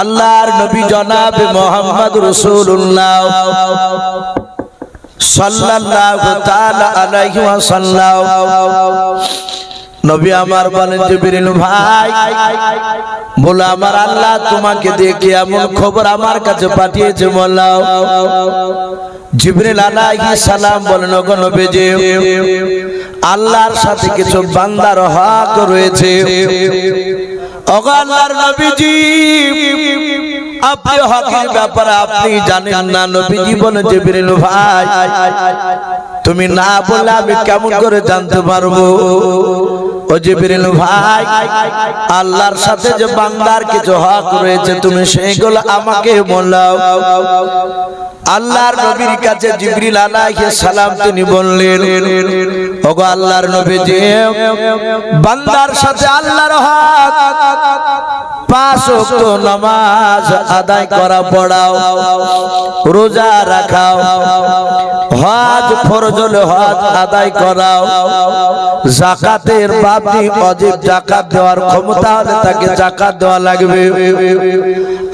আল্লাহর নবী জনাব মুহাম্মদ রাসূলুল্লাহ সাল্লাল্লাহু তাআলা আলাইহি ওয়াসাল্লাম নবী আমার বলেন জিবরিল ভাই বলে আমার আল্লাহ তোমাকে দেখে এমন খবর আমার কাছে পাঠিয়েছে বললাম। জিবরিল আলাইহিস সালাম বলেন ওগো নবীজি আল্লাহর সাথে কিছু বান্দার হক রয়েছে। ওগো আল্লাহর নবীজি আপনি হকের ব্যাপারে আপনি জানেন না। নবীজি বলেন জিবরিল ভাই তুমি না বললে আমি কেমন করে জানতে পারবো? ও জিবরিল ভাই আল্লাহর সাথে যে বান্দার কিছু হক রয়েছে তুমি সেগুলো আমাকে বলো। আল্লাহর নবীর কাছে জিবরিল আলাইহিস সালাম তিনি বললেন ওগো আল্লাহর নবীজি বান্দার সাথে আল্লাহর হক 5 ওয়াক্ত নামাজ আদায় করা পড়াও, রোজা রাখাও, হজ ফরজ হলে হজ আদায় করাও, যাকাতের বাপি ওয়াজিব যাকাত দেওয়ার ক্ষমতা হলে তাকে যাকাত দেওয়া লাগবে।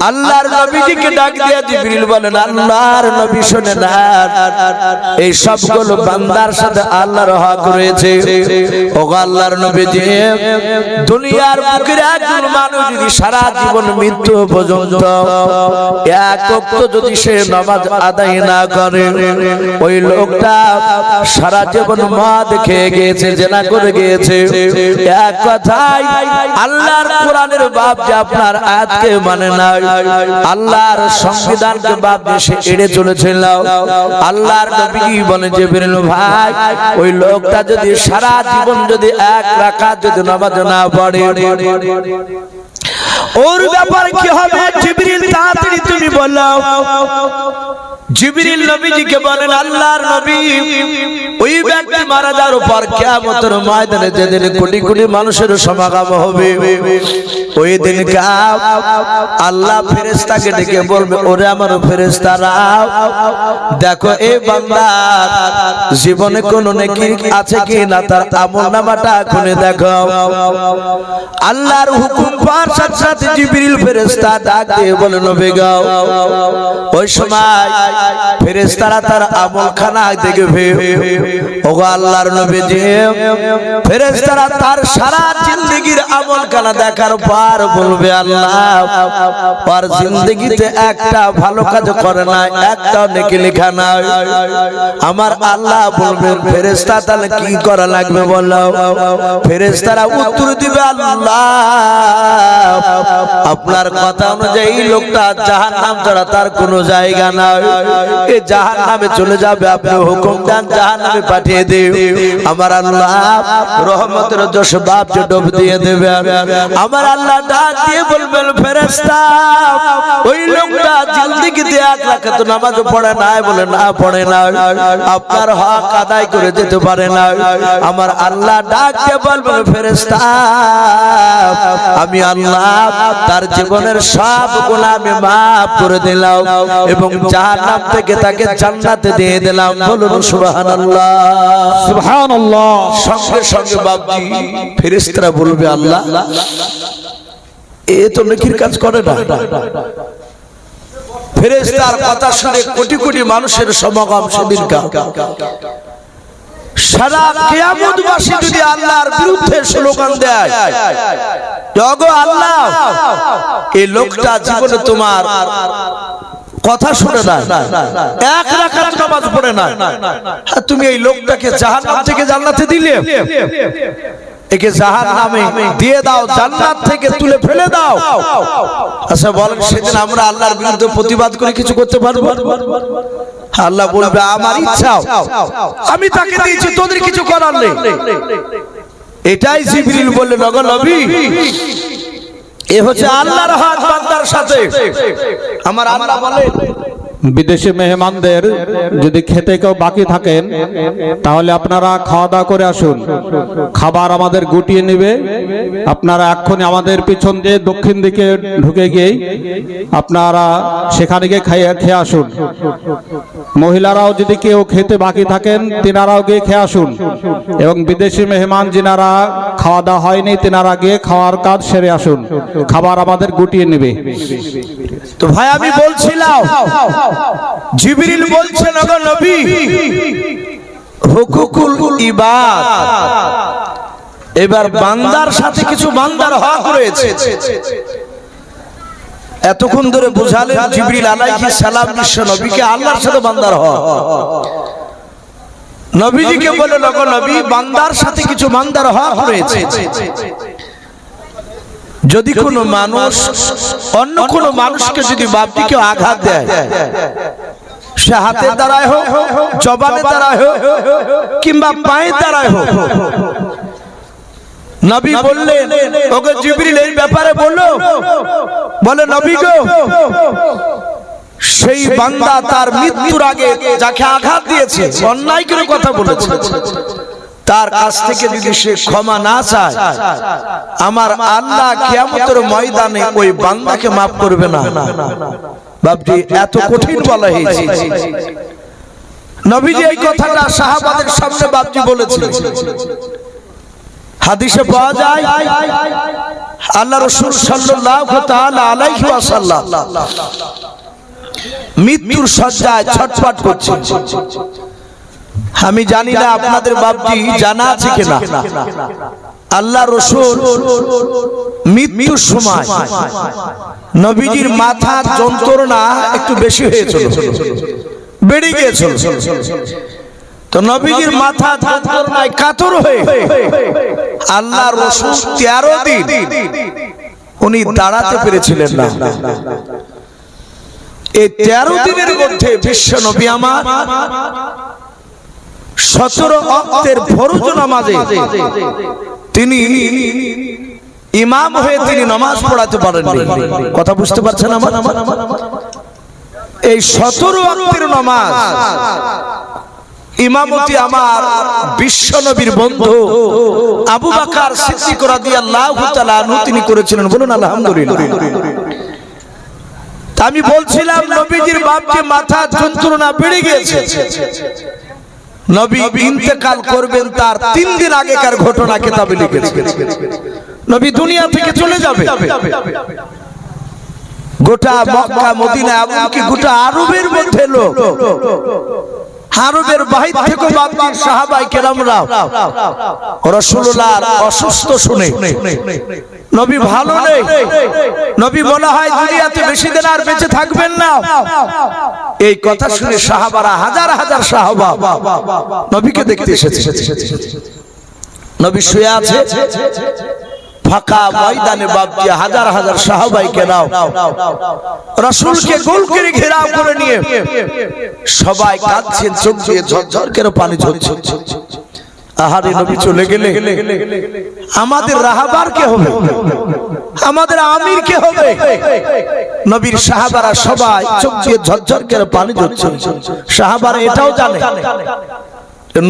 আল্লাহর নবীজিকে ডাক দিয়ে জিবরিল বলেন আল্লাহর নবী শুনেন এই সবগুলো বান্দার সাথে আল্লাহর হক রয়েছে। ওগো আল্লাহর নবীজি দুনিয়ার বুকের একজন মানুষ যদি সারা জীবন মৃত্যু পর্যন্ত 1 ওয়াক্ত যদি সে নামাজ আদায় না করে ওই লোকটা সারা জীবন মদ খেয়ে গিয়েছে, জেনা করে গিয়েছে। এক কথায় আল্লাহর কোরআনের বাপ যে আপনার আয়াতকে মানে না, আল্লাহর সংবিধানকে বাপ সে এড়ে চলেছিল। আল্লাহর নবী বলেন জিবরিল ভাই ওই লোকটা যদি সারা জীবন যদি 1 রাকাত যদি নামাজ না পড়ে ওর ব্যাপারে কি হবে? জিবরিল তাড়াতাড়ি তুমি বলো। জিবরিল নবীজিকে বলেন আল্লাহর নবী ওই ব্যক্তি মারা যাওয়ার পর কিয়ামতের ময়দানে যেদিন কোটি কোটি মানুষের সমাগম হবে ওই দিন আল্লাহ ফেরেশতাকে ডেকে বলবে ওরে আমার ফেরেশতারা দেখো এই বান্দার জীবনে কোনো নেকি আছে কি না তার আমলনামাটা খুলে দেখো। আল্লাহর হুকুম পাওয়ার সাথে সাথে জিবরিল ফেরেশতা ডাক দিয়ে বলে নবী গো ওই সময় ফেরেশতারা তার আমলখানা দেখবে। ওগো আল্লাহর নবীজি ফেরেশতারা তার সারা জিন্দেগীর আমলখানা দেখার পর বলবে আল্লাহ আর জিন্দেগিতে একটা ভালো কাজ করে না, একটাও নেকি লেখা নাই। আমার আল্লাহ বলবেন ফেরেশতা তাহলে কি করা লাগবে বলো? ফেরেশতারা উত্তর দিবে আল্লাহ আপনার কথা অনুযায়ী লোকটা জাহান্নাম ছাড়া তার কোনো জায়গা নাই, এ জাহান্নামে চলে যাবে, আপনি হুকুম দেন জাহান্নামে পাঠিয়ে দিন। আমার আল্লাহ রহমতের যশ বাপ যে ডুব দিয়ে দেবে। আমার আল্লাহ ডাক দিয়ে বলবেন ফেরেশতা ওই লোকটা জিন্দেগিতে 1 রাকাত নামাজ পড়ে না, বলে না পড়ে না, আপনার হক আদায় করে যেতে পারে না। আমার আল্লাহ ডাক দিয়ে বলবেন ফেরেশতা আমি আল্লাহ তার জীবনের সব গুনাহ আমি maaf করে দিলাম এবং জাহান্নাম থেকে তাকে জান্নাতে দিয়ে দিলাম। বলুন সুবহানাল্লাহ সুবহানাল্লাহ। সঙ্গে সঙ্গে বাপজি ফেরেশতারা বলবে আল্লাহ এ তো নেকির কাজ করে না। ফেরেশতার কথা শুনে কোটি কোটি মানুষের সমাগম সেদিনকার সারা কিয়ামতবাসী যদি আল্লাহর বিরুদ্ধে স্লোগান দেয় ওগো আল্লাহ এই লোকটা জীবনে তোমার কথা শুনে না, 1 রাকাত নামাজ পড়ে না, তুমি এই লোকটাকে জাহান্নাম থেকে জান্নাতে দিলে, একে জাহান্নামে দিয়ে দাও, জান্নাত থেকে তুলে ফেলে দাও। আচ্ছা বলেন সেদিন আমরা আল্লাহর বিরুদ্ধে প্রতিবাদ করে কিছু করতে পারবো? আল্লাহ বলবে আমার ইচ্ছা আমি তাকে দিয়েছি, তোদের কিছু করার নেই। এটাই জিবরিল বললেন ওগো নবী এ হচ্ছে আল্লাহর হক বান্দার সাথে। আমার আল্লাহ বলে বিদেশি মেহমানদের যদি খেতে কেউ বাকি থাকেন তাহলে আপনারা খাওয়া দাওয়া করে আসুন। খাবার আমাদের গুটিয়ে নেবে। আপনারা এক্ষুনি আমাদের পিছন দিয়ে দক্ষিণ দিকে ঢুকে গিয়েই আপনারা সেখানে গিয়ে খেয়ে আসুন। মহিলারাও যদি কেউ খেতে বাকি থাকেন তিনারাও গিয়ে খেয়ে আসুন, এবং বিদেশি মেহমান যিনারা খাওয়া দাওয়া হয়নি তিনারা গিয়ে খাওয়ার কাজ সেরে আসুন। খাবার আমাদের গুটিয়ে নেবে। তো ভাই আমি বলছিলাম জিবরিল বলছেন ওগো নবী হুকুকুল ইবাদ, এবার বান্দার সাথে কিছু বান্দার হক রয়েছে। এতক্ষণ ধরে বুঝালেন জিবরিল আলাইহিস সালাম বিশ্ব নবীকে আল্লাহর সাথে বান্দার হক। নবীজিকে বলে ওগো নবী বান্দার সাথে কিছু বান্দার হক রয়েছে। যদি কোনো মানুষ অন্য কোনো মানুষকে যদি বাপটিকে আঘাত দেয়, সে হাতের দ্বারায় হোক, জবানের দ্বারায় হোক, কিংবা পায়ের দ্বারায় হোক, নবী বললেন ওকে জিবরিল এই ব্যাপারে বললো, বলে নবী গো সেই বান্দা তার মৃত্যুর আগে যাকে আঘাত দিয়েছে, অন্যায় করে কথা বলেছে, তার কাছ থেকে যদি সে ক্ষমা না চায় আমার আল্লাহ কিয়ামতের ময়দানে ওই বান্দাকে মাফ করবে না। বাপজি এত কঠিন বলা হয়েছে। নবীজি এই কথাটা সাহাবাদের সামনে বাপজি বলেছিলেন। হাদিসে পাওয়া যায় আল্লাহ রাসূল সাল্লাল্লাহু তাআলা আলাইহি ওয়াসাল্লাম মৃত্যুর শয্যায় ছটফট করছেন। আমি জানি না আপনাদের বাপজি জানা আছে কিনা, আল্লাহ রাসূল মৃত্যুর সময় নবীজির মাথার যন্ত্রণা একটু বেশি হয়েছিল, বেড়ে গিয়েছিল। তো নবীজির মাথা যন্ত্রণায় কাতর হয়ে আল্লাহ রাসূল 13 দিন উনি দাঁড়াতে পেরেছিলেন না। এই 13 দিনের মধ্যে বিশ্ব নবী আমার 17 ওয়াক্তের ফরজ নামাজে তিনি ইমাম হয়ে তিনি নামাজ পড়াতে পারেননি। কথা বুঝতে পারছেন আমার? এই 17 ওয়াক্তের নামাজ ইমামতি আমার বিশ্ব নবীর বন্ধু আবু বকর সিদ্দিক রাদিয়াল্লাহু তাআলা আনহু তিনি করেছিলেন। বলুন আলহামদুলিল্লাহ। আমি বলছিলাম নবীজির বাপজি মাথা যন্ত্রণা বেড়ে গিয়েছে। নবী ইন্তেকাল করবেন তার 3 দিন আগেকার ঘটনা কিতাবে লিখেছে। নবী দুনিয়া থেকে চলে যাবে। গোটা মক্কা মদিনা এমনকি গোটা আরবের মধ্যে লোক, আরবের বাহির থেকে বাপজির সাহাবায়ে কেরামরা রাসূলুল্লাহর অসুস্থ শুনে নবী ভালো নেই, নবী বলা হয় দুনিয়াতে বেশি দিন আর বেঁচে থাকবেন না, এই কথা শুনে সাহাবারা হাজার হাজার সাহাবা নবীকে দেখতে এসেছে। নবী শুয়ে আছে ফাঁকা ময়দানে, বাপজি হাজার হাজার সাহাবায়ে কেরাম রাসূলকে গোল করে ঘেরাও করে নিয়ে সবাই কাঁদছেন, চোখ দিয়ে ঝরঝর করে পানি ঝরছে। আহারে নবী চলে গেলে আমাদের রাহবার কে হবে, আমাদের আমির কে হবে? নবীর সাহাবারা সবাই চোখ দিয়ে ঝরঝর করে পানি ঝরছে। সাহাবারা এটাও জানে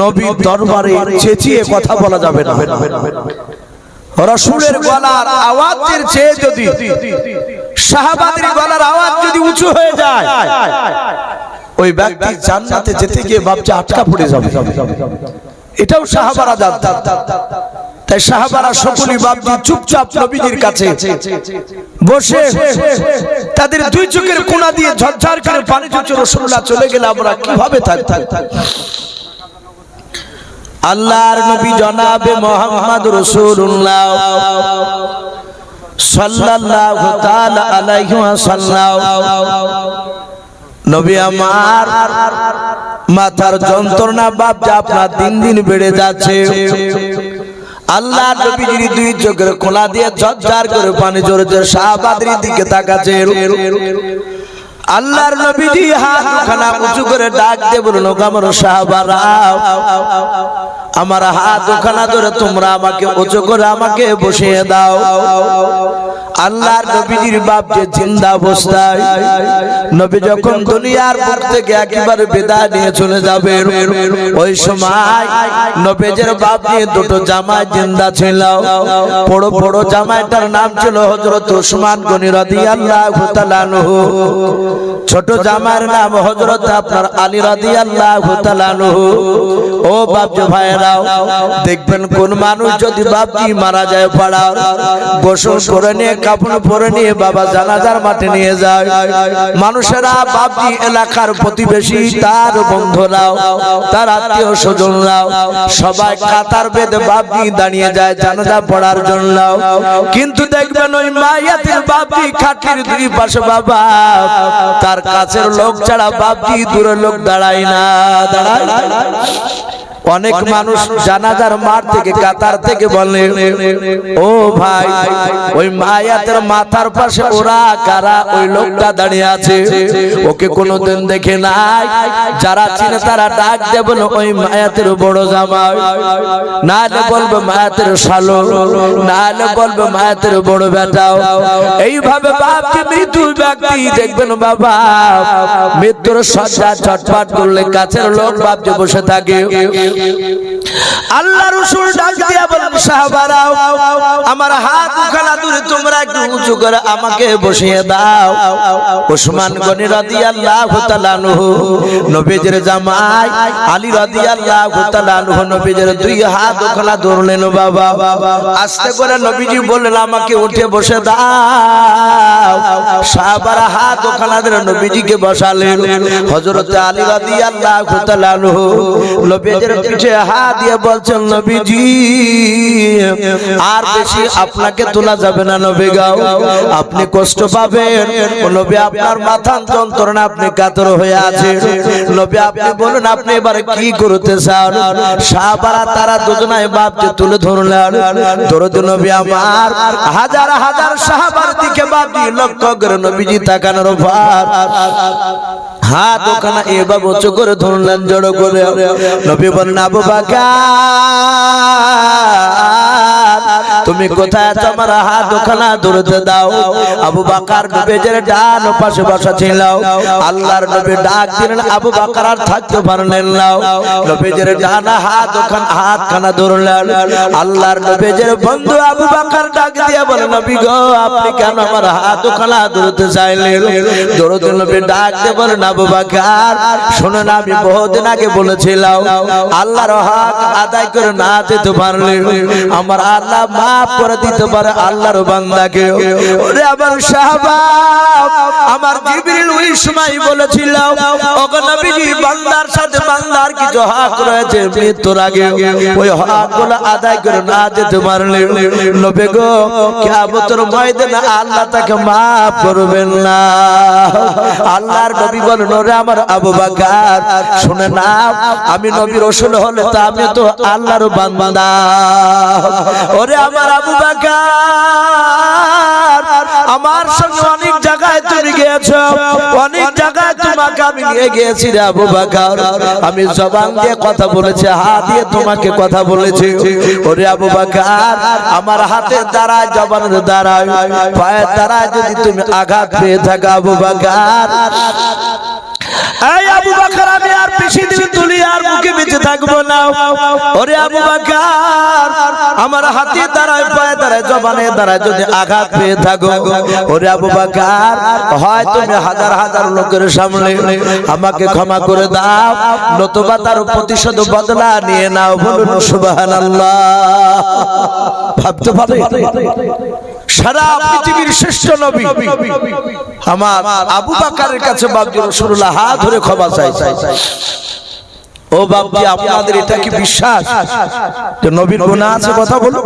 নবীর দরবারে চেঁচিয়ে কথা বলা যাবে না। রাসূলের গলার আওয়াজের চেয়ে যদি সাহাবাদের গলার আওয়াজ যদি উঁচু হয়ে যায় ওই ব্যক্তি জান্নাতে যেতে গিয়ে বাপজি আটকা পড়ে যাবে। এটাও সাহাবারা জানতেন। তাই সাহাবারা সকলেই বাপজি চুপচাপ নবীজির কাছে বসে তাদের দুই চোখের কোণা দিয়ে ঝরঝর করে পানি ঝরছে। রাসূলুল্লাহ চলে গেলে আমরা কিভাবে থাকতাম? আল্লাহর নবী জনাবে মুহাম্মদ রাসূলুল্লাহ সাল্লাল্লাহু তাআলা আলাইহি ওয়াসাল্লাম নবী আমার মাথার যন্ত্রণা বাপজি আপনার দিন দিন বেড়ে যাচ্ছে। আল্লাহ নবীজির দুই চোখের কোণা দিয়ে ঝরঝর করে পানি ঝরছে। সাহাবাদের দিকে তাকাচ্ছে। আল্লাহর নবীজি হাত দুখানা উঁচু করে ডাক দিয়ে বললেন, ওগো আমার সাহাবারা, আমার হাত দুখানা ধরে তোমরা আমাকে উঁচু করে আমাকে বসিয়ে দাও। আল্লাহর নবীজির বাপ যে জিন্দা অবস্থায় নবী যখন দুনিয়ার বুক থেকে একেবারে বিদায় নিয়ে চলে যাবেন, ওই সময় নবীজির বাপ নিয়ে দুটো জামাই জিন্দা ছিল। বড় বড় জামাইটার নাম ছিল হযরত ওসমান গনি রাদিয়াল্লাহু তাআলা আনহু, ছোট জামাইয়ের নাম হযরত আপনার আলী রাদিয়াল্লাহু তাআলা আনহু। ও বাপজি ভাইরা, দেখবেন কোন মানুষ যদি বাপজি মারা যায় পাড়া গোসল করে নিয়ে কাফন পরে নিয়ে বাবা জানাজার মাঠে নিয়ে যায়, মানুষেরা বাপজি এলাকার প্রতিবেশী তার বন্ধুরাও তার আত্মীয় স্বজনরাও সবাই কাতার বেঁধে বাপজি দাঁড়িয়ে যায় জানাজা পড়ার জন্য। কিন্তু দেখবেন ওই মাইয়াতের বাপজি খাটির দুই পাশে বাবা তার কাছের লোক ছাড়া বাপজি দূরের লোক দাঁড়ায় না, দাঁড়ায়। অনেক মানুষ জানাজার মাঠ থেকে কাতার থেকে বলে, ও ভাই ওই মায়াতের মাথার পাশে ওরা কারা ওই লোকটা দাঁড়িয়ে আছে, ওকে কোনোদিন দেখে নাই। যারা চিনে তারা ডাক দিয়ে বলে ওই মায়াতের বড় জামাই, নাহলে বলবে মায়াতের শালো, নাহলে বলবে মায়াতের বড় বেটাও। এইভাবে বাপকে মৃত্যু ব্যক্তি দেখবেন বাবা মৃত্যুর শয্যা ছটফট করলে কাছের লোক বাপকে বসে থাকে। আল্লাহ রাসূল ডাক দিয়া বলেন, সাহাবারা আমার হাত দুখানা দূরে তোমরা একটু উঁচু করে আমাকে বসিয়ে দাও। ওসমান গনি রাদিয়াল্লাহু তাআলা আনহু নবীজির জামাই আলী রাদিয়াল্লাহু তাআলা আনহু নবীজির দুই হাত দুখানা ধরলেন বাবা। আস্তে করে নবীজি বললেন আমাকে উঠে বসে দাও। সাহাবারা হাত দুখানা ধরে নবীজিকে বসালেন। হযরত আলী রাদিয়াল্লাহু তাআলা আনহু নবীজির পিঠে হাত দিয়ে বলছেন, নবীজি আর বেশি আপনাকে তোলা যাবে না নবী গাও, আপনি কষ্ট পাবেন। ও নবী আপনার মাথার যন্ত্রণা, আপনি কাতর হয়ে আছেন। নবী আপনি বলুন আপনি এবারে কি করতে চান। সাহাবারা তারা দুজনায় বাপকে তুলে ধরলেন। দরুদ নবী আমার হাজার হাজার সাহাবার দিকে বাপজি লক্ষ্য করে নবীজি তাকানোর পর হাত ওখানে এভাবে উঁচু করে ধরলেন জড়ো করে। নবী বলেন, আবু বকর তুমি কোথায় আছো, আমার হাত ওখানে ধরতে দাও। আবু বকর নবীর ডান পাশে বসা ছিল। আল্লাহর নবী ডাক দিলেন, আবু বকর আর থাকতে পারলেন না। নবীর ডান হাত ওখানে হাতখানা ধরলেন। আল্লাহর নবীর বন্ধু আবু বকর ডাক দিয়ে বলে, নবী গো আপনি কেন আমার হাত ওখানে ধরতে চাইলেন? দরুদ নবী ডাক দিয়ে বলেন, আবু বকর শুনুন, আমি বহুদিন আগে বলেছিলাম আল্লাহর হক আদায় করে না যেতে পারলে আমার আল্লাহ মাফ করে দিতে পারে আল্লাহর বান্দাকে। ওরে আমার সাহাবা, আমার জিবরিল ওই সময় বলেছিল ওগো নবীজি বান্দার সাথে বান্দার কিছু হক রয়েছে, মৃত্যুর আগে ওই হকগুলো আদায় করে না যেতে পারলে নবী গো কিয়ামতের ময়দানে আল্লাহ তাকে মাফ করবেন না। আল্লাহর নবী বলেন, ওরে আমার আবু বকর শুনে নাও, আমি নবী রাসূল হলে তো আমি তো আল্লাহর বান্দা। ওরে আমার আবু বকর আমার সঙ্গে অনেক জায়গায় তুমি গিয়েছো, অনেক জায়গায় তোমাকে আমি নিয়ে গিয়েছি রে আবু বকর। আমি জবান দিয়ে কথা বলেছি, হাত দিয়ে তোমাকে কথা বলেছি। ওরে আবু বকর আমার হাতের দ্বারায় জবানের দ্বারায় পায়ের দ্বারায় যদি তুমি আঘাত পেয়ে থাকো আবু বকর, এই আবু বকর আমি আর বেশি দিন দুনিয়ার মুখে বেঁচে থাকবো না। ওরে আবু বকর আমার হাতে দ্বারায় পায়ে দ্বারায় জবানের দ্বারায় যদি আঘাত পেয়ে থাকো, ওরে আবু বকর হয় তুমি হাজার হাজার লোকের সামনে আমাকে ক্ষমা করে দাও, নতুবা তার প্রতিশোধ বদলা নিয়ে নাও। বলুন সুবহানাল্লাহ। ভাবতে পারে সারা পৃথিবীর শ্রেষ্ঠ নবী আমার আবু বকরের কাছে বাপজি রাসূলুল্লাহ হাত ধরে ক্ষমা চাইছে। ও বাপজি আপনাদের এটা কি বিশ্বাস যে নবীর গুনাহ আছে? কথা বলো।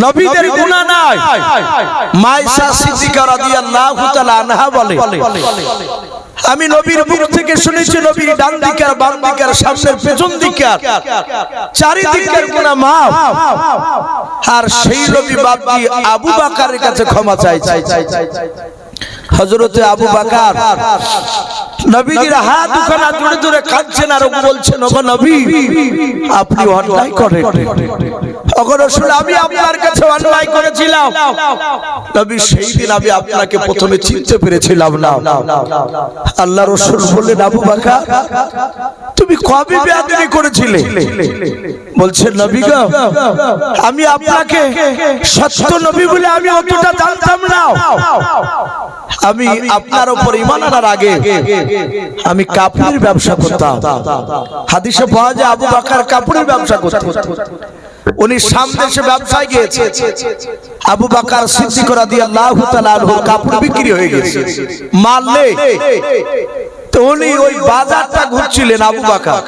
নবীদের গুনাহ নাই। মায়েশা সিদ্দিকা রাদিয়াল্লাহু তাআলা আনহা বলে, আমি নবীর মুখ থেকে শুনেছি নবীর ডান দিকের বাম দিকের সামনের পেছন দিকের চারিদিকের গুনাহ মাফ। আর সেই নবী বাপজি আবু বকরের কাছে ক্ষমা চাইছে। হযরতে আবু বকর নবীজির হাত দুখানা জোরে জোরে কাঁদছেন আর বলছেন, ওগো নবী আপনি অন্যায় করেন। ওগো রাসূল আমি আপনার কাছে অন্যায় করেছিলাম। নবী সেই দিন আমি আপনাকে প্রথমে চিনতে পেরেছিলাম না। আল্লাহ রাসূল বললেন, আবু বকর তুমি কবে বেয়াদবি করেছিলে? বলছেন, নবী গো আমি আপনাকে সত্য নবী বলে আমি অতটা জানতাম না। আমি আপনার উপর ঈমান আনার আগে আমি কাপড়ের ব্যবসা করতাম। হাদিসে পাওয়া যায় আবু বকর কাপড়ের ব্যবসা করতেন। উনি সামনে এসে ব্যবসায় গিয়েছে। আবু বকর সিদ্দিক রাদিয়াল্লাহু তাআলা আনহু কাপড় বিক্রি হয়ে গেছে, মাল নেই। তো উনি ওই বাজারটা ঘুরছিলেন আবু বকর।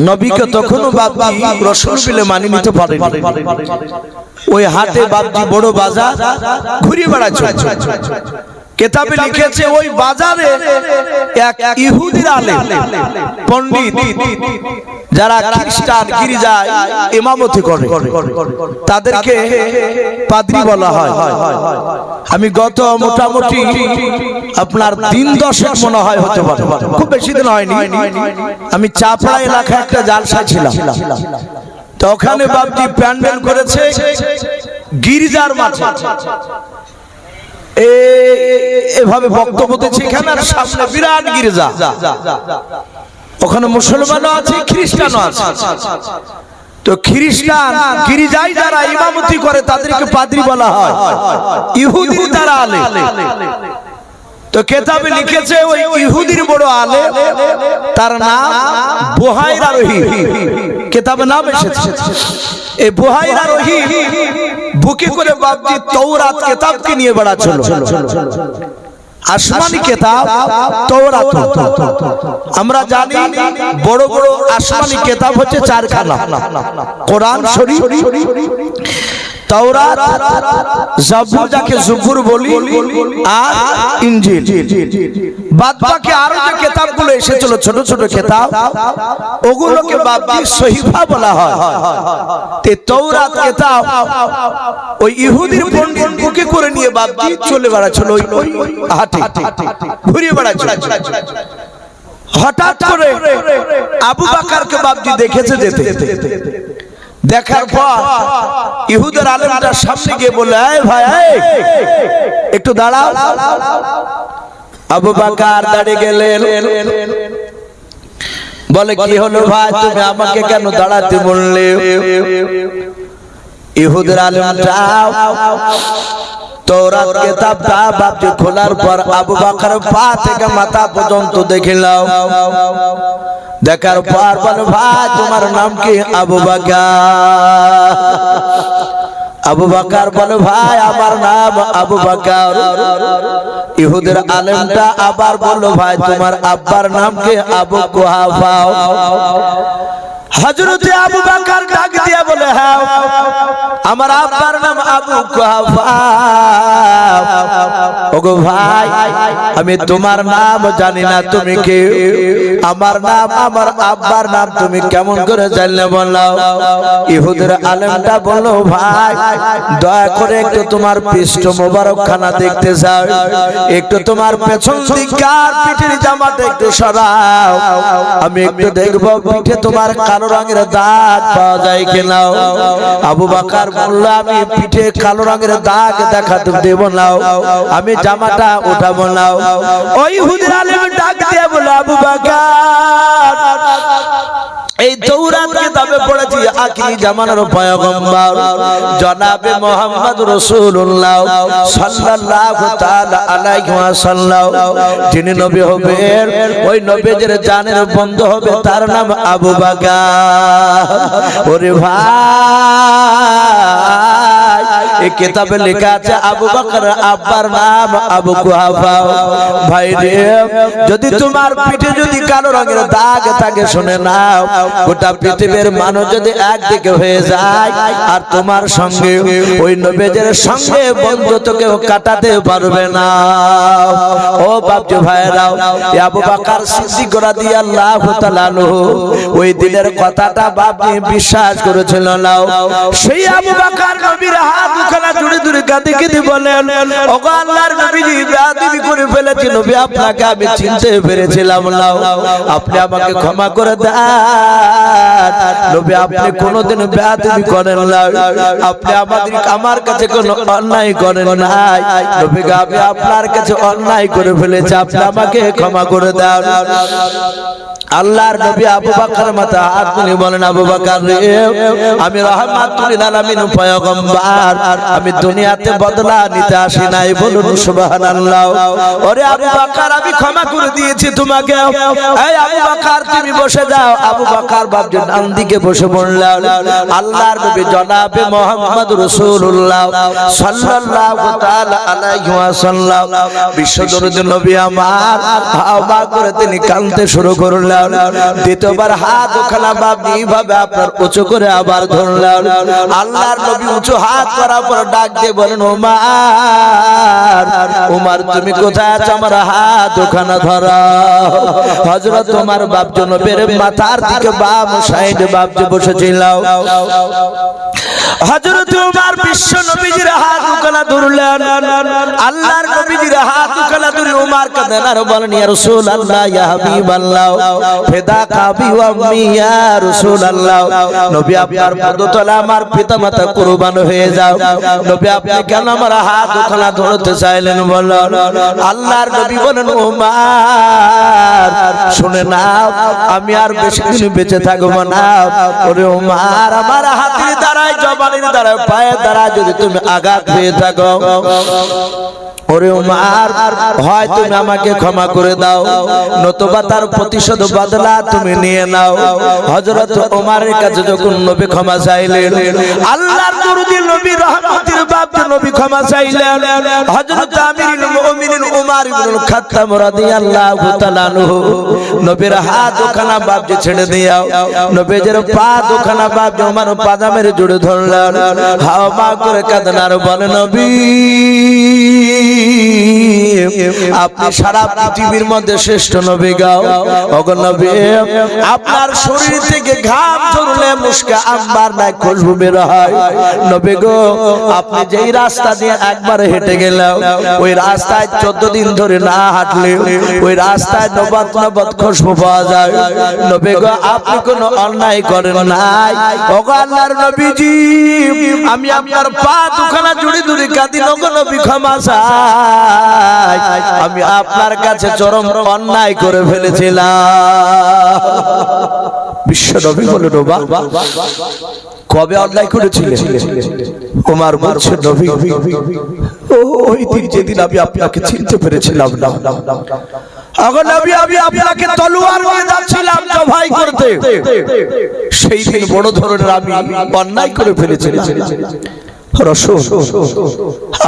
নবীকে তখনও বাপজি রাসূল বলে মানি নিতে পারেনি। ওই হাটে বাপজি বড় বাজার ঘুরে বেড়াচ্ছে। কিতাবে লিখেছে ওই বাজারে এক ইহুদির আলেম পণ্ডিত, যারা খ্রিস্টান গির্জায় ইমামতি করে, তাদেরকে পাদ্রী বলা হয়। আমি গত মোটামুটি আপনার দিন 10 মনে হয় হতে পারে, খুব বেশি দিন হয়নি। আমি চাপড়া এলাকায় একটা জালসায় ছিলাম। তো ওখানে বাপজি প্যান্ডেল করেছে গির্জার মাঠে। এভাবে বক্তব্য দিচ্ছে, এখানে সামনে বিরাট গির্জা, ওখানে মুসলমানও আছে খ্রিস্টানও আছে। তো খ্রিস্টান গির্জায় যারা ইমামতি করে তাদেরকে পাদ্রী বলা হয়, ইহুদি তারা আলেম। তো কিতাবে লিখেছে ওই ইহুদির বড় আলেম, তার নাম বুহাইরা রহিম। কিতাবে নাম এসেছে। এই বুহাইরা রহিম বুকে করে বাপজি তাওরাত কিতাবকে নিয়ে বেড়াচ্ছিল। আসমানি কিতাব তাওরাত। আমরা জানি বড় বড় আসমানি কিতাব হচ্ছে 4খানা, কোরআন শরীফ, তাওরাত, জাবুর যাকে জুবুর বলি, আর ইনজিল। বাদ বাকি আরো যে কিতাবগুলো এসেছিল ছোট ছোট কিতাব, ওগুলোকে বাপজি সহিফা বলা হয়। তে তাওরাত কিতাব ওই ইহুদির পণ্ডিত বুকে করে নিয়ে বাপজি চলে বেড়াচ্ছিল, ওই হাটে ঘুরে বেড়াচ্ছিল। হঠাৎ করে আবু বকরকে বাপজি দেখেছে যেতে। দেখার পর ইহুদের আলেমটার সামনে গিয়ে বলে, এই ভাই একটু দাঁড়াও। আবু বকর দাঁড়িয়ে গেলেন। বলে, কি হলো ভাই, তুমি আমাকে কেন দাঁড়াতে বললে? ইহুদের আলেমটা তাওরাত কিতাবটা বাপজি খোলার পর আবু বকর পা থেকে মাথা পর্যন্ত দেখিলাম। দেখার পর বলে, ভাই তোমার নাম কি? আবু বকর। আবু বকর বলে, ভাই আমার নাম আবু বকর। ইহুদের আলেমটা আবার বলল, ভাই তোমার আব্বার নাম কি? আবু কুহাফা। হযরত আবু বকর ডাক দিয়ে বলে, হ্যাঁ আমার আব্বার নাম আবু কুহাফা। ওগো ভাই আমি তোমার নাম জানি না, তুমি কে? আমার নাম, আমার আব্বার নাম তুমি কেমন করে জানলে বলো? ইহুদের আলেমটা বলল, ভাই দয়া করে একটু তোমার পৃষ্ঠ মোবারক খানা দেখতে যাও, একটু তোমার পেছন দিককার পিঠের জামাটা একটু সরাও, আমি একটু দেখবো পিঠে তোমার কালো রঙের দাগ পাওয়া যায় কিনা। আবু বকর বলল, আমি পিঠে কালো রঙের দাগ দেখাতে দেব না, আমি জামাটা উঠাবো না। ওই ইহুদির আলেম ডাক দিয়ে বলল, আবু বকর এই তাওরাত কিতাবে পড়েছি আখিরি জামানার পয়গম্বর জনাবে মুহাম্মদ রাসূলুল্লাহ সাল্লাল্লাহু তাআলা আলাইহি ওয়াসাল্লাম যিনি নবী হবেন, ওই নবীর জানের বন্ধু হবে, তার নাম আবু বকর। ওরে ভাই এই কিতাবে লেখা আছে আবু বকর আব্বার নাম আবু কুহাফা। ভাই রে, যদি তোমার পিঠে যদি কালো রঙের দাগ থাকে শুনে নাও, গোটা পৃথিবীর মানুষ যদি একদিকে হয়ে যায় আর তোমার সঙ্গে ওই নবীর সঙ্গে বন্ধুত্ব কেউ কাটাতে পারবে না। ও বাপজি ভাইরাও, আবু বকর সিদ্দিক রাদিয়াল্লাহু তাআলা আনহু ওই দিনের কথাটা বাপজি বিশ্বাস করেছিল না। সেই আবু বকর নবীর হাত দুখানা জুড়ে জুড়ে কাঁদে কেঁদে বলেন, ওগো আল্লাহর নবীজি, বেয়াদবি করে ফেলেছি নবী, আপনাকে আমি চিনতে পেরেছিলাম না, আপনি আমাকে ক্ষমা করে দেন নবী। আপনি কোনোদিন বেয়াদবি করেন না, আপনি আমার কাছে কোনো অন্যায় করেন নাই নবী, আমি আপনার কাছে অন্যায় করে ফেলেছি, আপনি আমাকে ক্ষমা করে দেন। আল্লাহর নবী আবু বকর মাথা হাত তুলে বলেন, আবু বকর রে, আমি রাহমাতুল লিল আলামিন পয়গম্বর, আমি দুনিয়াতে বদলা নিতে আসি নাই, বলুন সুবহানাল্লাহ। ওরে আবু বকর, আমি ক্ষমা করে দিয়েছি তোমাকে। এই আবু বকর, তুমি বসে যাও। আবু বকর বাপজি ডান দিকে বসে পড়লেন। আল্লাহর নবী জনাবে মুহাম্মদ রাসূলুল্লাহ সাল্লাল্লাহু তাআলা আলাইহি ওয়াসাল্লাম বিশ্বদরুদ নবী আমার হাওয়া করে তিনি কাঁদতে শুরু করলেন। দ্বিতীয়বার হাত ওখানা বাপজি ভাবে আপনার উঁচু করে আবার ধরলেন। আল্লাহর নবী উঁচু হাত করার পর ডাক দিয়ে বলেন, ওমর, ওমর তুমি কোথায় আছো? আমার হাত ওখানে ধরো। হযরত ওমর বাপজি নবীর মাথার দিকে বাম সাইডে বাপজি বসেছিল। হযরত ওমর বিশ্ব নবীজির হাত ওখানে ধরলেন। আল্লাহর নবীজির হাত ওখানে ধরে ওমর কাঁদেন আর বলেন, ইয়া রাসূলুল্লাহ, ইয়া হাবিবাল্লাহ, ফিদাকা বি ওয়া আম্মি ইয়া রাসূলুল্লাহ, নবী আপনার পদতলে আমার পিতামাতা কুরবান হয়ে যাও নবী, আপনি কেন আমার হাত ওখানে ধরতে চাইলেন বলেন? আল্লাহর নবী বলেন, ওমর শুনে নাও, আমি আর বেশি দিন বেঁচে থাকবো না। ওরে ওমর, আমার হাতের দ্বারাই, জবানের দ্বারা, পায়ের দ্বারা যদি তুমি আঘাত হয়ে থাকো, ওরে ওমর, হয় তুমি আমাকে ক্ষমা করে দাও, নতুবা তার প্রতিশোধ বদলা তুমি নিয়ে নাও। হযরত ওমরের কাছে যখন নবী ক্ষমা চাইলেন, আল্লাহর দরুদি নবী রহমতের বাপজি নবী ক্ষমা চাইলেন। হযরত আমিরুল মুমিনিন ওমর ইবনুল খাত্তাব রাদিয়াল্লাহু তাআলা আনহু নবীর হাত ওখানা বাপজি ছেড়ে দিয়াও, নবীর পা ওখানা বাপজি ওমর পাজামের জুড়ে ধরলেন। হাওয়া করে কাঁদেন আর বলেন, নবী আপনি সারা পৃথিবীর মধ্যে শ্রেষ্ঠ নবী গো। ওগো নবী, আপনার শরীর থেকে ঘাম ঝরলে মুশকে আম্বার নাই খুশবু বের হয়। নবী গো, আপনি যেই রাস্তা দিয়ে একবার হেঁটে গেলেন, ওই রাস্তায় 14 দিন ধরে না হাঁটলে ওই রাস্তায় নবত নবত খুশবু পাওয়া যায়। নবী গো, আপনি কোনো অন্যায় করেন নাই। ওগো আল্লাহর নবীজি, আমি আপনার পা দুখানা জুড়ে জুড়ে কাঁদি, ওগো নবী ক্ষমা চাই, আমি আপনার কাছে চরম অন্যায় করে ফেলেছিলাম। বিশ্ব নবী বলেন, কবে অন্যায় করেছিলেন? ওমর বলছে, নবী ওই দিন যেদিন আমি আপনাকে চিনতে পেরেছিলাম না। আগো নবী, আমি আপনাকে তলোয়ার নিয়ে যাচ্ছিলাম জবাই করতে, সেই দিন বড় ধরনের আমি অন্যায় করে ফেলেছিলাম। রাসূল,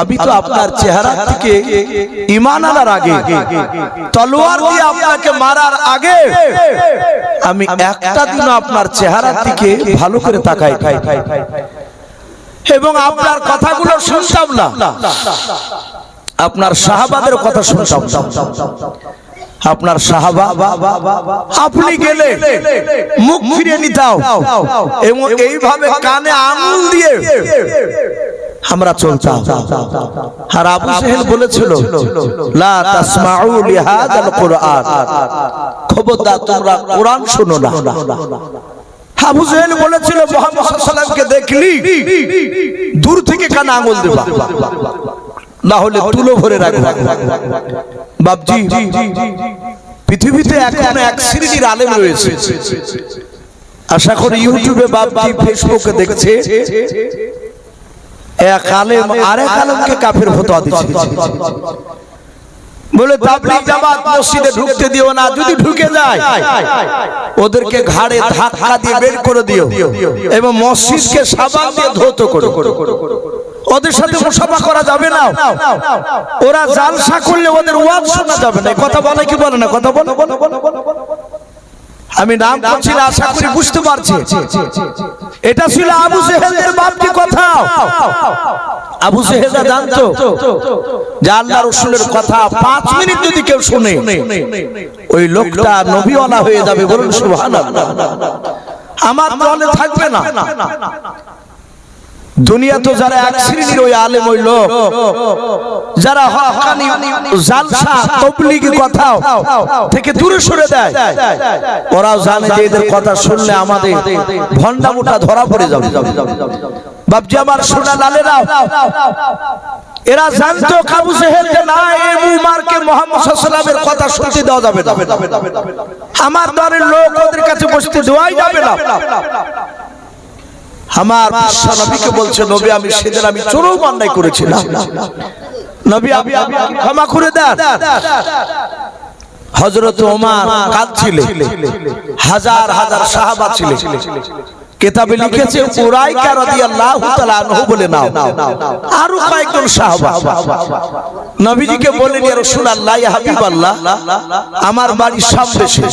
আমি তো আপনার চেহারা থেকে ঈমান আনার আগে, তলোয়ার দিয়ে আপনাকে মারার আগে আমি একটা দিন আপনার চেহারা থেকে ভালো করে তাকাই এবং আপনার কথাগুলো শুনতাম না, আপনার সাহাবাদের কথা শুনতাম না। আপনার সাহাবা, আপনি গেলে মুখ ফিরিয়ে নিতাম এবং এইভাবে কানে আঙুল দিয়ে আমরা চলতাম। আর আবু জেহেল বলেছিল, লা তাসমাউ লিহাদাল কুরআন, খবরদার তোমরা কোরআন শোনো না। আবু জেহেল বলেছিল, মুহাম্মদ সাল্লাল্লাহু আলাইহি ওয়াসাল্লামকে দেখলি দূর থেকে কানে আঙুল দেবা, না হলে তুলো ভরে রাখবা। বাপজি, পৃথিবীতে এখন এক শ্রেণীর আলেম রয়েছে, আশা করি ইউটিউবে বাপজি ফেসবুকে দেখছে, এক আলেম আরেক আলেমকে কাফের ফতোয়া দিচ্ছে। বলে তাবলীগ জামাত মসজিদে ঢুকতে দিও না, যদি ঢুকে যায় ওদেরকে ঘাড়ে ধাক্কা দিয়ে বের করে দিও এবং মসজিদকে সাবান দিয়ে ধৌত করো। ওদের সাথে মুসাফা করা যাবে না, ওরা জালসা করলে ওদের ওয়াজ শোনা যাবে না। কথা বলে কি বলে না? কথা বলে। আমি নাম করছি না, আশা করি বুঝতে পারছি। এটা ছিল আবু জেহেলের বাপটি কথা। আবু জেহেল জানতো যে আল্লাহর রাসূলের কথা 5 মিনিট যদি কেউ শুনে ওই লোকটা নবীওয়ালা হয়ে যাবে। বলুন সুবহানাল্লাহ। আমার দলে থাকবে না। দুনিয়া তো যারা এক শ্রেণীর ওই আলেম ওই লোক যারা হকানি জালসা তাবলীগী কথা থেকে দূরে সরে দেয়, ওরাও জানে যে এদের কথা শুনলে আমাদের ভন্ডামুটা ধরা পড়ে যাবে। বাপজি আমার সোনা লালেরা, এরা জানতো আবু জেহেল যে না, এই উমারকে মুহাম্মদ সাল্লাল্লাহু আলাইহি ওয়াসাল্লামের কথা শুনতে দেওয়া যাবে না, আমার দলের লোক ওদের কাছে বসতে দেওয়াই যাবে না। আমার বিশ্ব নবীকে বলছে, নবী আমি সেদিন আমি চরম অন্যায় করেছিলাম, নবী আপনি ক্ষমা করে দেন। হযরত ওমর কাঁদছিলেন, হাজার হাজার সাহাবা ছিলেন, কিতাবে লিখেছে উরাইকা রাদিয়াল্লাহু তাআলা আনহু বলে নাও, আরো কয়েকজন সাহাবা নবীজিকে বললেন, ইয়া রাসূলুল্লাহ ইয়া হাবিবাল্লাহ আমার বাড়ি শাম দেশে।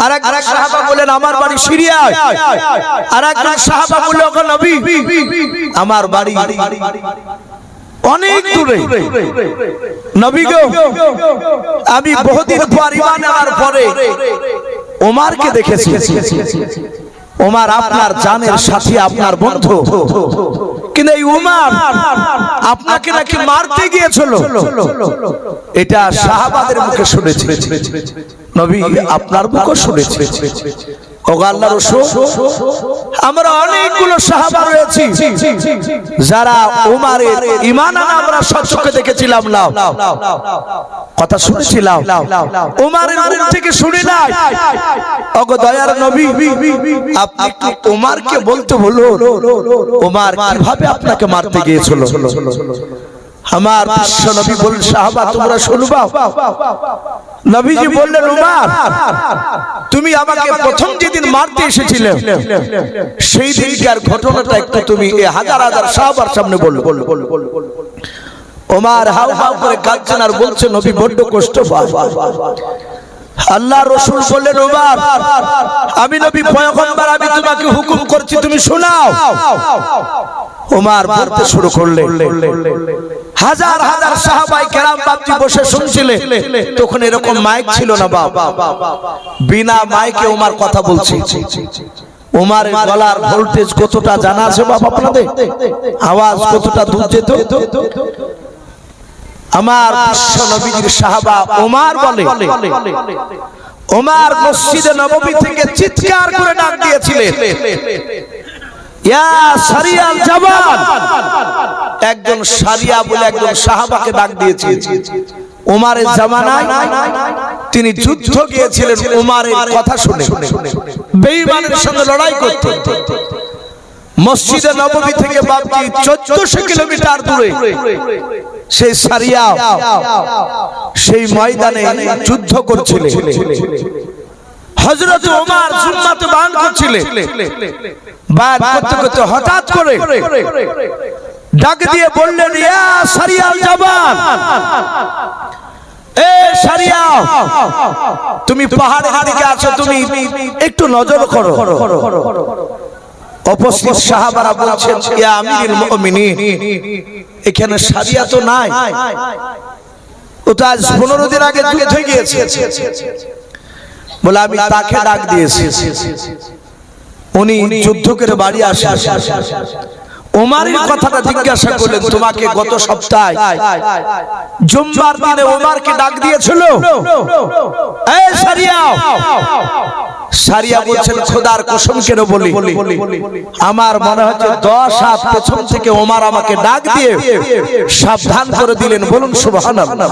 আরেক সাহাবা বললেন আমার বাড়ি সিরিয়ায়। আরেক সাহাবা বললেন ওগো নবী আমার বাড়ি অনেক দূরে। নবী গো আমি বহুদিন পর ঈমান আনার পরে ওমরকে দেখেছি, ওমর আপনার জানের সাথী, আপনার বন্ধু, কিন্তু এই ওমর আপনাকে নাকি মারতে গিয়েছিল, এটা সাহাবাদের মুখে শুনেছি, নবী আপনার মুখে শুনেছি। ওগো আল্লাহর রাসূল আমরা অনেকগুলো সাহাবা রয়েছি যারা ওমরের ঈমান আনা আমরা সচক্ষে দেখেছিলাম, না কথা শুনেছিলাম, ওমরের মুখ থেকে শুনে নাই। ওগো দয়ার নবী আপনি কি ওমরকে বলতে বলো ওমর কিভাবে আপনাকে মারতে গিয়েছিল? আমার বিশ্ব নবী বলেন সাহাবা তোমরা শুনবা। নবীজি বললেন ওমর তুমি আমাকে প্রথম যেদিন মারতে এসেছিলে সেই দিনকার ঘটনাটা একটু তুমি এই হাজার হাজার সাহাবার সামনে বলো। ওমর হাউ হাউ করে কাঁদছেন আর বলছে নবী বড্ড কষ্ট পায়। আল্লাহর রাসূল বললেন ওমর আমি নবী পয়গম্বর, আমি তোমাকে হুকুম করছি তুমি শোনাও। ওমর বলতে শুরু করলেন, হাজার হাজার সাহাবায়ে কেরাম বাপজি বসে শুনছিলেন, তখন এরকম মাইক ছিল না বাপ, বিনা মাইকে ওমর কথা বলছে। ওমরের গলার ভোল্টেজ কতটা জানা আছে বাপ আপনাদের? আওয়াজ কতটা দূর যেত? আমার বিশ্ব নবীর সাহাবা ওমর বলে, ওমর মসজিদে নববী থেকে চিৎকার করে ডাক দিয়েছিলেন ইয়া সারিয়াল জাবান। একজন সারিয়া বলে একজন সাহাবাকে ডাক দিয়েছিলেন। ওমরের জামানায় তিনি যুদ্ধ গিয়েছিলেন, ওমরের কথা শুনে বেঈমানের সঙ্গে লড়াই করতেন। মসজিদে নববী থেকে বাপজি 1400 কিলোমিটার দূরে সেই সারিয়া সেই ময়দানে যুদ্ধ করছিলেন। হযরত ওমর সুন্নাতে বায়ান করছিলেন, বায়ান করতে করতে হঠাৎ করে ডাক দিয়ে বললেন ইয়া সারিয়াল জাবান, এ সারিয়া তুমি পাহাড়ের দিকে আছো, তুমি একটু নজর করো। উপস্থিত সাহাবারা বলছেন ইয়া আমিরুল মুমিনিন এখানে সারিয়া তো নাই, ও তো আজ 15 দিন আগে যুদ্ধে গিয়েছে। বলে আমি তাকে ডাক দিয়েছি, উনি যুদ্ধ করে বাড়ি আসে। ওমরের কথাটা জিজ্ঞাসা করলেন, তোমাকে গত সপ্তাহে জুম্মার দিনে ওমরকে ডাক দিয়েছিল? এই সারিয়া, সারিয়া বলছেন খোদার কসম করে বলি আমার মনে হচ্ছে 10 হাত পেছন থেকে ওমর আমাকে ডাক দিয়ে সাবধান করে দিলেন। বলুন সুবহানাল্লাহ।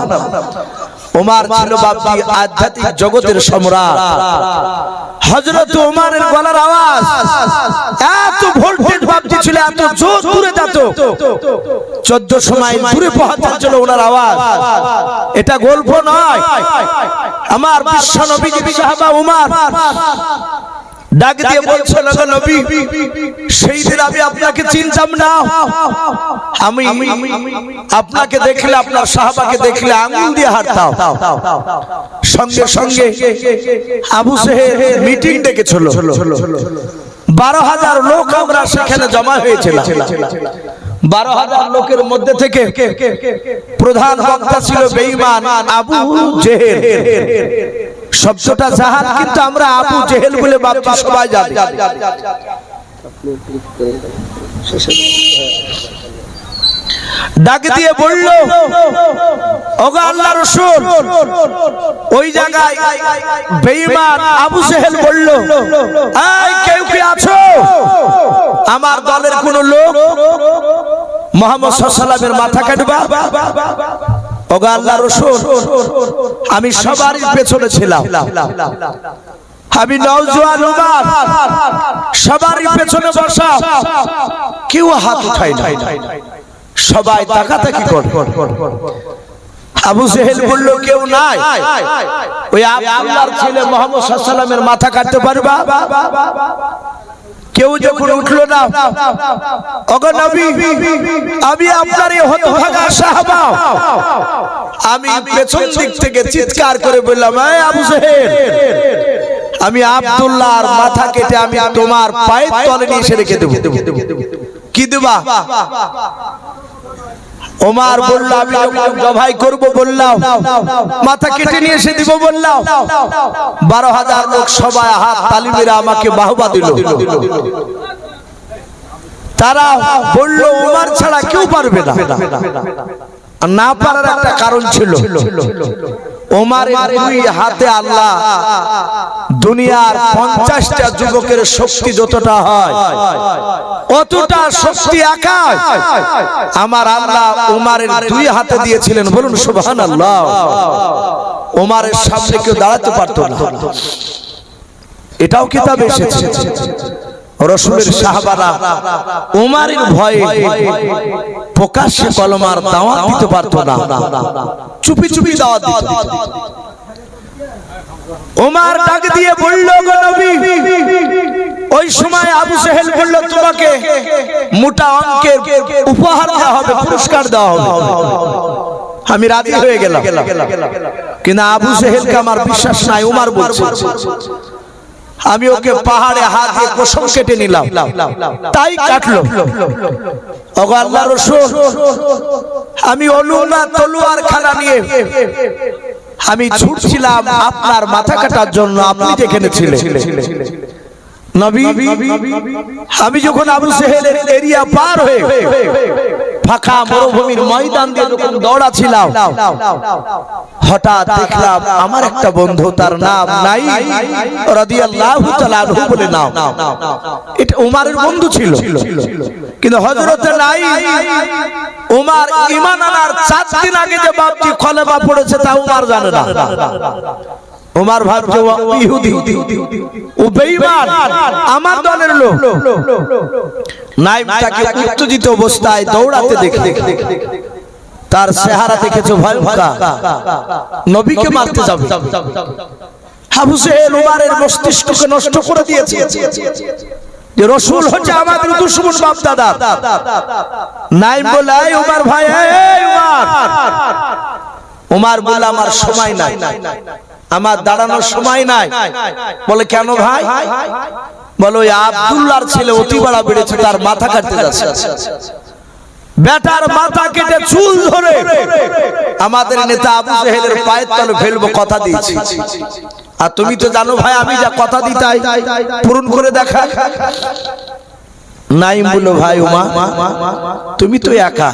ওমর ছিল বাপজি আধ্যাত্মিক জগতের সম্রাট। হযরত ওমরের গলার আওয়াজ এত ভোল্টেজ বাপজি ছিল, এত জোর দূরে যেত, 1400 মাইল দূরে পৌঁছাচ্ছিল ওনার আওয়াজ। এটা গল্প নয়। আমার বিশ্ব নবীজি সাহাবা ওমর ডাক দিয়ে বলছেন ওগো নবী সেই দিন আমি আপনাকে চিনতাম না, আমি আপনাকে দেখলে আপনার সাহাবাকে দেখলে আঙ্গুল দিয়ে হাঁটতাম। সঙ্গে সঙ্গে আবু জেহেল মিটিং ডেকেছিল, 12,000 লোক আমরা সেখানে জমা হয়েছিলাম। 12,000 লোকের মধ্যে থেকে প্রধান বক্তা ছিল বেঈমান আবু জেহেল। শব্দটা জাহাল, কিন্তু আমরা আবু জেহেল বলে বাপজি সবাই জানি। ডাক দিয়ে বলল, ওগো আল্লাহর রাসূল, ওই জায়গায় বেঈমান আবু জেহেল বলল, এই কেউ কি আছো? আমার দলের কোন লোক মুহাম্মদ সাল্লাল্লাহু আলাইহি ওয়াসাল্লামের মাথা কাটবা? ওগো আল্লাহর রাসূল, আমি সবারই পেছনে ছিলাম, আমি নওজোয়ান উমর সবারই পেছনে বসা, কেউ হাত উঠায় না, সবাই তাকাতাকি করে। আবু জেহেল বলল, কেউ নাই, ওই আব্দুল্লাহর ছেলে মুহাম্মদ সাল্লাল্লাহু আলাইহি ওয়াসাল্লামের মাথা কাটতে পারবা? কেউ যখন উঠলো না, ওগো নবী, আমি আপনার এই হতভাগা সাহাবা, আমি পেছন দিক থেকে চিৎকার করে বললাম, এই আবু জেহেল, আমি আব্দুল্লাহর মাথা কেটে আমি তোমার পায়ের তলে নিয়ে এসে রেখে দেব। কি দেবা? ওমর বলল, আমি জবাই করব বললাম, মাথা কেটে নিয়ে এসে দিব বললাম। 12,000 লোক সবাই হাত তালি মেরে আমাকে বাহবা দিল। তারা বলল, ওমর ছাড়া কেউ পারবে না। না পারার একটা কারণ ছিল, ওমরের দুই হাতে আল্লাহ দুনিয়ার 50টা যুবকের শক্তি যতটা হয়, অতটা শক্তি একা আমার আল্লাহ ওমরের দুই হাতে দিয়েছিলেন। বলুন সুবহানাল্লাহ। ওমরের সামনে কেউ দাঁড়াতে পারতো না, এটাও কিতাবে এসেছে। রাসূলের সাহাবারা ওমরের ভয়ে প্রকাশ্যে কলমার দাওয়াত দিতে পারতো না, চুপি চুপি দাওয়াত দিত। ওমর ডাক দিয়ে বলল, গো নবী, ওই সময় আবু জেহেল বলল, তোমাকে মোটা অঙ্কের উপহার দেওয়া হবে, পুরস্কার দেওয়া হবে। আমি রাজি হয়ে গেলাম, কিন্তু আবু জেহেলকে আমার বিশ্বাস নাই। ওমর বলছে, আমি ওকে পাহাড়ে হাত দিয়ে কসম কেটে নিলাম, তাই কাটলো। ওগো আল্লাহর রাসূল, আমি অলুনা তলোয়ার খানা নিয়ে আমি ছুটছিলাম আপনার মাথা কাটার জন্য, আপনি যেখানে ছিলেন নবী। আমি যখন আবু জেহেলের এরিয়া পার হয়ে ফাঁকা মরুভূমির ময়দান দিয়ে যখন দৌড়াচ্ছিলাম, হঠাৎ দেখলাম আমার একটা বন্ধু, তার নাম নাই রাদিয়াল্লাহু তাআলা আনহু বলে নাম, এটা ওমরের বন্ধু ছিল। কিন্তু হযরত নাই ওমর ঈমান আনার 4 দিন আগে যে বাপজি খলেমা পড়েছে তা ওমর জানে না। ওমর ভাবছে ও ইহুদি, ও বেঈমান, আমার দলের লোক। নাইম তাকে উত্তেজিত অবস্থায় দৌড়াতে দেখে তার চেহারা দেখেছে ভয়ঙ্কর, নবীকে মারতে যাবে। আবু জেহেল ওমরের মস্তিষ্ককে নষ্ট করে দিয়েছে, যে রাসূল হচ্ছে আমাদের দুশমন বাপ দাদা। নাইম বলে, এই ওমর ভাই, এই ওমর। ওমর বলে, আমার সময় নাই, আমার দাঁড়ানোর সময় নাই। বলে, কেন ভাই? বলো, ওই আব্দুল্লাহর ছেলে অতি বাড়া বেড়েছে, তার মাথা কাটতে যাচ্ছে। বেটার মাথা কেটে চুল ধরে আমাদের নেতা আবু জেহেলের পায়ের তলে ফেলবো, কথা দিয়েছি। আর তুমি তো জানো ভাই, আমি যা কথা দিতাই পূরণ করে দেখা। নাইম বলল, ভাই ওমর, তুমি তো একা,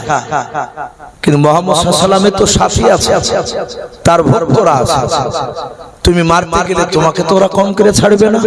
কিন্তু মুহাম্মদ সাল্লাল্লাহু আলাইহি ওয়াসাল্লামের তো সাথী আছে, তার ভক্তরা আছে। তুমি মারতে গেলে তোমাকে তো ওরা কম করে ছাড়বে না।